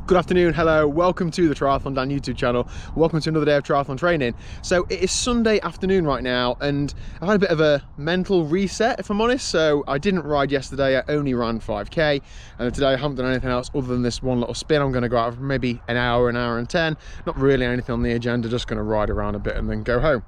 Good afternoon, hello, welcome to the TriathlonDan YouTube channel. Welcome to another day of triathlon training. So it is Sunday afternoon right now and I've had a bit of a mental reset, if I'm honest. So I didn't ride yesterday, I only ran 5k, and today I haven't done anything else other than this one little spin. I'm going to go out for maybe an hour and 10. Not really anything on the agenda, just going to ride around a bit and then go home.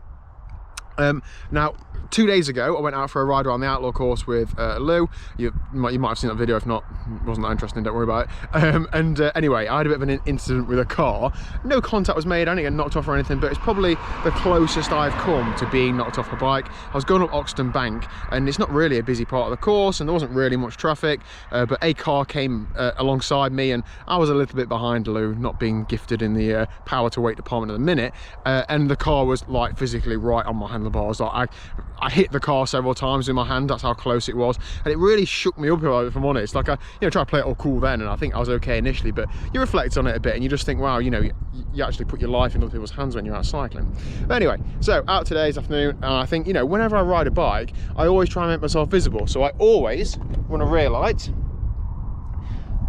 Now, 2 days ago, I went out for a ride around the Outlaw course with Lou. You might have seen that video. If not, it wasn't that interesting, don't worry about it. Anyway, I had a bit of an incident with a car. No contact was made, I didn't get knocked off or anything, but it's probably the closest I've come to being knocked off a bike. I was going up Oxton Bank, and it's not really a busy part of the course, and there wasn't really much traffic, but a car came alongside me, and I was a little bit behind Lou, not being gifted in the power to weight department at the minute, and the car was like physically right on my handlebars. Like I hit the car several times in my hand, that's how close it was, and it really shook me up, if I'm honest. Like I tried to play it all cool then, and I think I was okay initially, but you reflect on it a bit and you just think, wow, you actually put your life in other people's hands when you're out cycling. But anyway, so out today this afternoon, and I think, whenever I ride a bike, I always try and make myself visible. So I always run a rear light,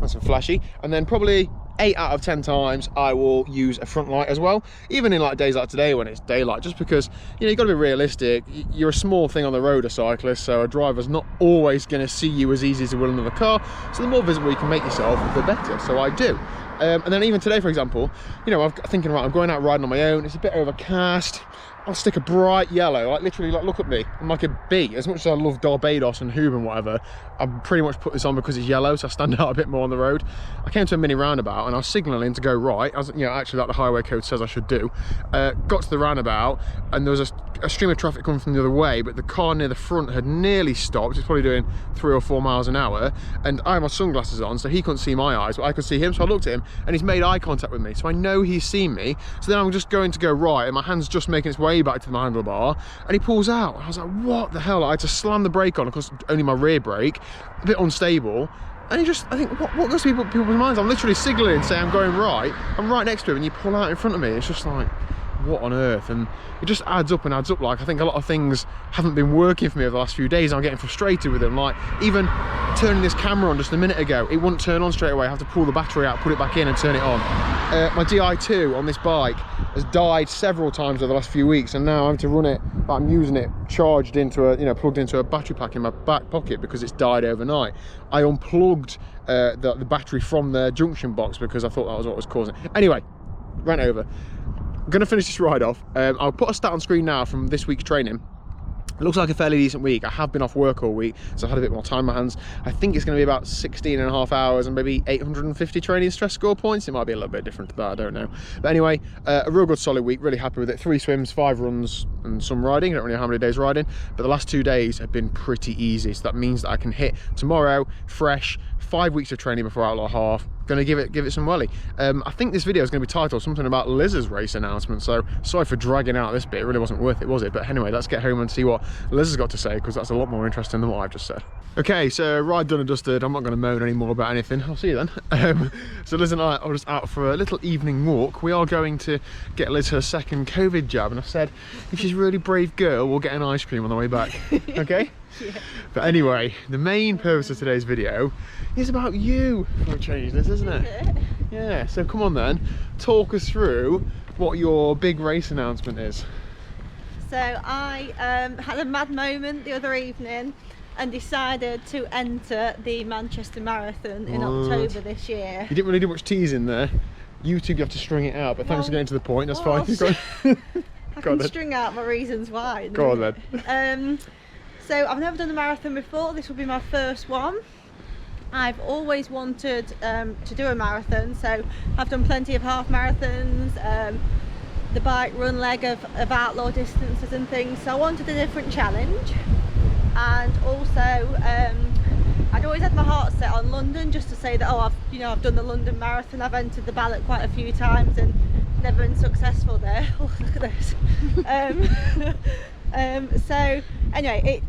that's some flashy, and then probably 8 out of 10 times I will use a front light as well, even in like days like today when it's daylight, just because you've got to be realistic. You're a small thing on the road, a cyclist, so a driver's not always going to see you as easy as they will in another car, so the more visible you can make yourself, the better. So I do. And then even today, for example, I'm thinking, right, I'm going out riding on my own, it's a bit overcast, I'll stick a bright yellow, like literally, like look at me, I'm like a bee. As much as I love Barbados and Hoob and whatever, I pretty much put this on because it's yellow, so I stand out a bit more on the road. I came to a mini roundabout and I was signalling to go right, as actually like the highway code says I should do. Got to the roundabout and there was a stream of traffic coming from the other way, but the car near the front had nearly stopped. It's probably doing 3 or 4 miles an hour, and I had my sunglasses on, so he couldn't see my eyes, but I could see him. So I looked at him and he's made eye contact with me, so I know he's seen me. So then I'm just going to go right and my hand's just making its way back to the handlebar, and he pulls out. I was like, what the hell? I had to slam the brake on, because only my rear brake, a bit unstable. And he just, I think, what goes through people's minds? I'm literally signalling, saying I'm going right, I'm right next to him, and you pull out in front of me. It's just like, what on earth? And it just adds up and adds up. Like, I think a lot of things haven't been working for me over the last few days. I'm getting frustrated with them. Like, even turning this camera on just a minute ago, it wouldn't turn on straight away. I have to pull the battery out, put it back in and turn it on. My Di2 on this bike has died several times over the last few weeks, and now I'm having to run it, but I'm using it charged into a, plugged into a battery pack in my back pocket because it's died overnight. I unplugged the battery from the junction box because I thought that was what was causing it. Anyway, ran over. I'm going to finish this ride off. I'll put a stat on screen now from this week's training. It looks like a fairly decent week. I have been off work all week, so I've had a bit more time in my hands. I think it's going to be about 16 and a half hours and maybe 850 training stress score points. It might be a little bit different to that, I don't know. But anyway, a real good solid week, really happy with it. 3 swims, 5 runs and some riding. I don't really know how many days riding, but the last 2 days have been pretty easy. So that means that I can hit tomorrow fresh, 5 weeks of training before Outlaw Half. Going to give it some welly. I think this video is going to be titled something about Liz's race announcement, so sorry for dragging out this bit. It really wasn't worth it, was it? But anyway, let's get home and see what Liz has got to say, because that's a lot more interesting than what I've just said. Okay, so ride done and dusted. I'm not going to moan anymore about anything. I'll see you then. So Liz and I are just out for a little evening walk. We are going to get Liz her second COVID jab, and I've said if she's a really brave girl, we'll get an ice cream on the way back. Okay? Yeah. But anyway, the main purpose of today's video is about you for a change, Liz, isn't it? Yeah, so come on then, talk us through what your big race announcement is. So I had a mad moment the other evening and decided to enter the Manchester Marathon in October this year. You didn't really do much teasing there. YouTube, you have to string it out, but thanks for getting to the point, that's fine. I can string out my reasons why. Go on then. So I've never done a marathon before. This will be my first one. I've always wanted to do a marathon, so I've done plenty of half marathons, the bike run leg of outlaw distances and things, so I wanted a different challenge. And also I'd always had my heart set on London, just to say that I've done the London Marathon. I've entered the ballot quite a few times and never been successful there. Oh, look at this. So anyway,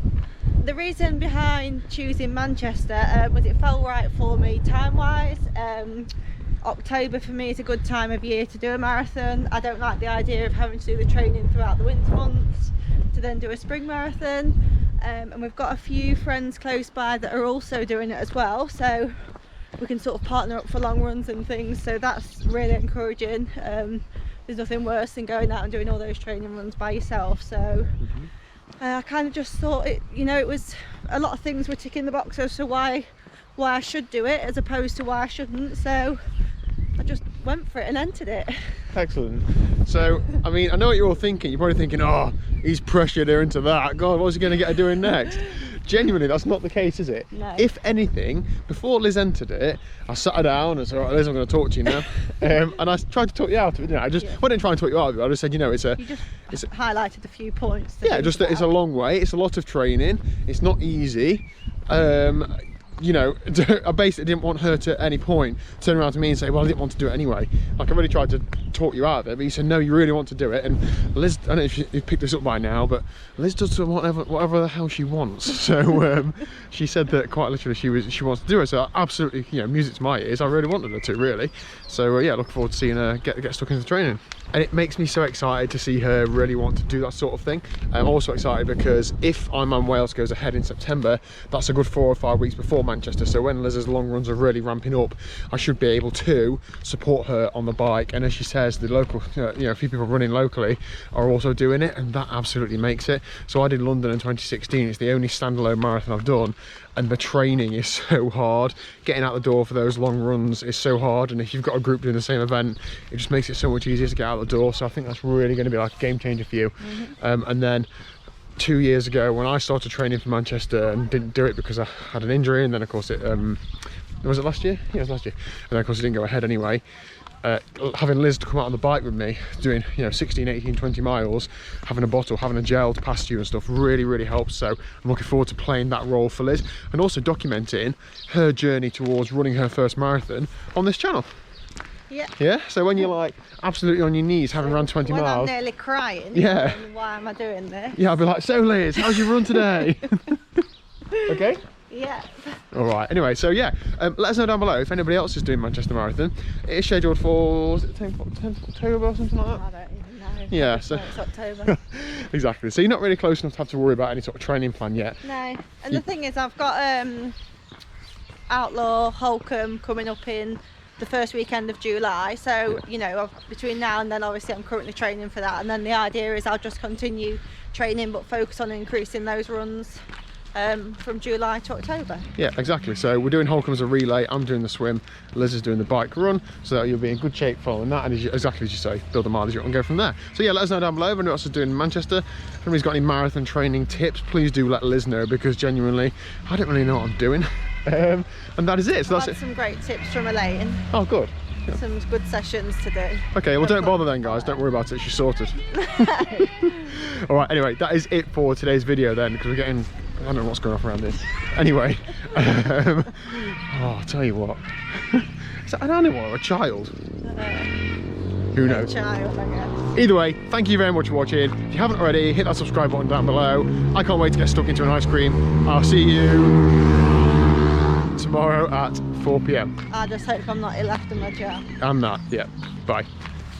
the reason behind choosing Manchester was it felt right for me time-wise. October for me is a good time of year to do a marathon. I don't like the idea of having to do the training throughout the winter months to then do a spring marathon. And we've got a few friends close by that are also doing it as well, so we can sort of partner up for long runs and things, so that's really encouraging. There's nothing worse than going out and doing all those training runs by yourself, so I kind of just thought it, you know, it was a lot of things were ticking the box as to why I should do it as opposed to why I shouldn't, so I just went for it and entered it. Excellent. So, I mean, I know what you're all thinking. You're probably thinking, oh, he's pressured her into that. God, what's he going to get her doing next? Genuinely, that's not the case, is it? No. If anything, before Liz entered it, I sat her down and said, all right, Liz, I'm going to talk to you now. And I tried to talk you out of it, didn't I? I didn't try and talk you out of it. I just said, you know, You just highlighted a few points. Just that it's a long way. It's a lot of training. It's not easy. You know, I basically didn't want her to at any point turn around to me and say, well, I didn't want to do it anyway. Like, I really tried to talk you out of it, but you said, no, you really want to do it. And Liz, I don't know if you've picked this up by now, but Liz does whatever the hell she wants. So she said that quite literally she wants to do it. So absolutely, you know, music to my ears. I really wanted her to, really. So yeah, looking forward to seeing her get stuck into training. And it makes me so excited to see her really want to do that sort of thing. I'm also excited because if Ironman Wales goes ahead in September, that's a good 4 or 5 weeks before Manchester. So when Liz's long runs are really ramping up, I should be able to support her on the bike. And as she says, the local, you know, a few people running locally are also doing it, and that absolutely makes it. So I did London in 2016. It's the only standalone marathon I've done. And the training is so hard. Getting out the door for those long runs is so hard, and if you've got a group doing the same event, it just makes it so much easier to get out the door. So I think that's really going to be like a game changer for you. And then 2 years ago, when I started training for Manchester and didn't do it because I had an injury, and then of course it was it last year? Yeah, it was last year. And then of course it didn't go ahead anyway. Having Liz to come out on the bike with me, doing, you know, 16, 18, 20 miles, having a bottle, having a gel to pass to you and stuff, really helps. So I'm looking forward to playing that role for Liz and also documenting her journey towards running her first marathon on this channel. Yeah, so when you're like absolutely on your knees having run 20 when miles, I'm nearly crying, yeah, why am I doing this? Yeah, I'll be like, so Liz, how's your run today? Okay. Yeah. All right. Anyway, so yeah, let us know down below if anybody else is doing Manchester Marathon. It is scheduled for, is it 10th October or something like that? I don't even know. Yeah, so it's October. Exactly. So you're not really close enough to have to worry about any sort of training plan yet. No. And the thing is, I've got Outlaw Holcombe coming up in the first weekend of July. So you know, between now and then, obviously, I'm currently training for that. And then the idea is I'll just continue training, but focus on increasing those runs. From July to October. Yeah, exactly. So we're doing Holcombe as a relay, I'm doing the swim, Liz is doing the bike run, so that you'll be in good shape following that, and exactly as you say, build the mileage and go from there. So yeah, let us know down below if anyone else is doing in Manchester. If anybody's got any marathon training tips, please do let Liz know, because genuinely, I don't really know what I'm doing. And that is it. So that's it. Some great tips from Elaine. Oh, good. Yeah. Some good sessions to do. Okay, well, don't bother then, guys. Don't worry about it. She's sorted. All right, anyway, that is it for today's video then, because we're getting, I don't know what's going on around here. Anyway, oh, I'll tell you what. Is that an animal or a child? Who knows? A child, I guess. Either way, thank you very much for watching. If you haven't already, hit that subscribe button down below. I can't wait to get stuck into an ice cream. I'll see you tomorrow at 4 PM. I just hope I'm not ill after my job. I'm not, yeah. Bye.